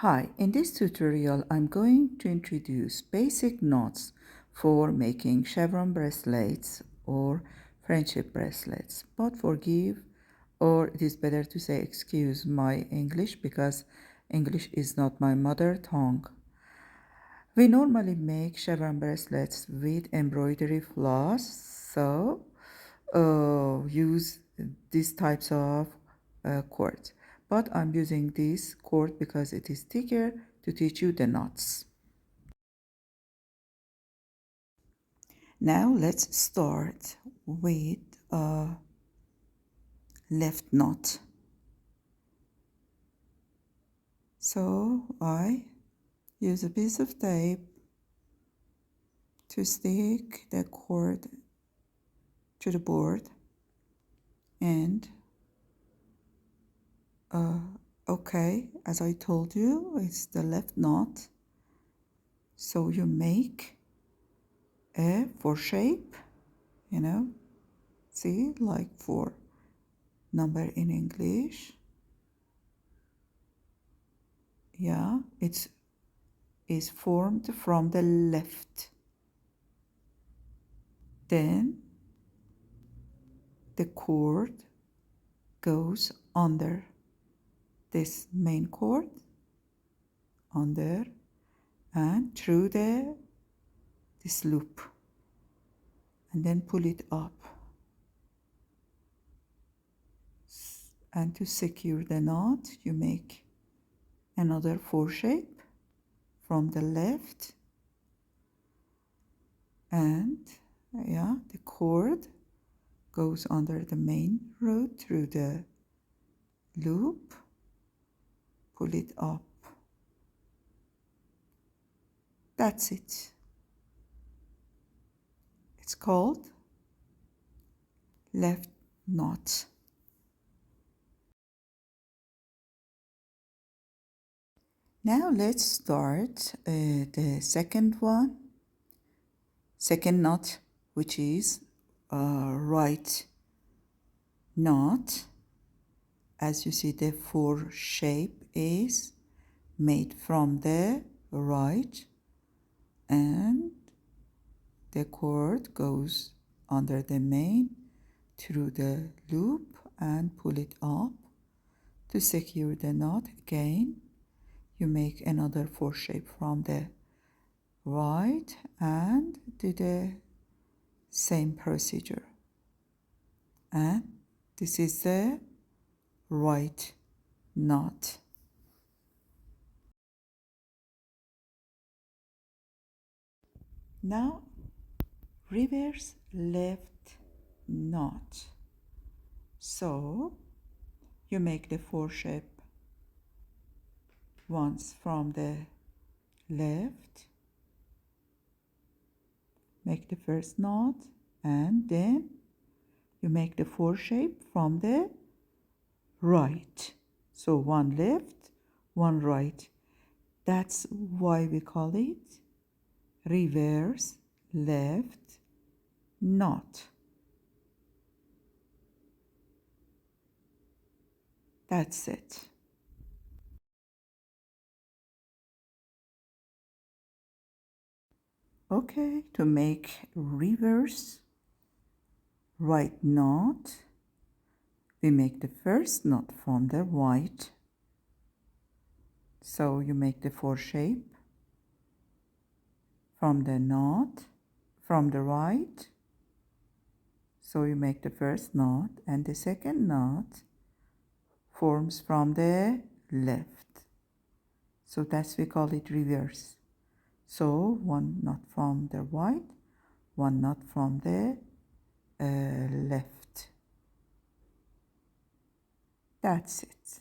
Hi, in this tutorial I'm going to introduce basic knots for making chevron bracelets or friendship bracelets. But forgive, or it is better to say excuse my English, because English is not my mother tongue. We normally make chevron bracelets with embroidery floss, so use these types of cords. But I'm using this cord because it is thicker to teach you the knots. Now let's start with a left knot. So I use a piece of tape to stick the cord to the board, and okay, as I told you, it's the left knot. So you make a 4 shape, see, like 4 number in English. Yeah, it is formed from the left. Then the cord goes under this main cord, under and through this loop, and then pull it up. And to secure the knot, you make another 4 shape from the left, and the cord goes under the main rod through the loop, pull it up. That's it. It's called left knot. Now let's start the second knot, which is a right knot. As you see, the 4 shape is made from the right, and the cord goes under the main through the loop and pull it up. To secure the knot, again you make another 4 shape from the right and do the same procedure, and this is the right knot. Now reverse left knot. So you make the 4 shape once from the left, make the first knot, and then you make the 4 shape from the right. So 1 left, 1 right. That's why we call it reverse left knot. That's it. Okay, to make reverse right knot, we make the first knot from the right. So you make the 4 shape from the knot from the right. So you make the first knot, and the second knot forms from the left. So that's, we call it reverse. So 1 knot from the right, 1 knot from the left. That's it.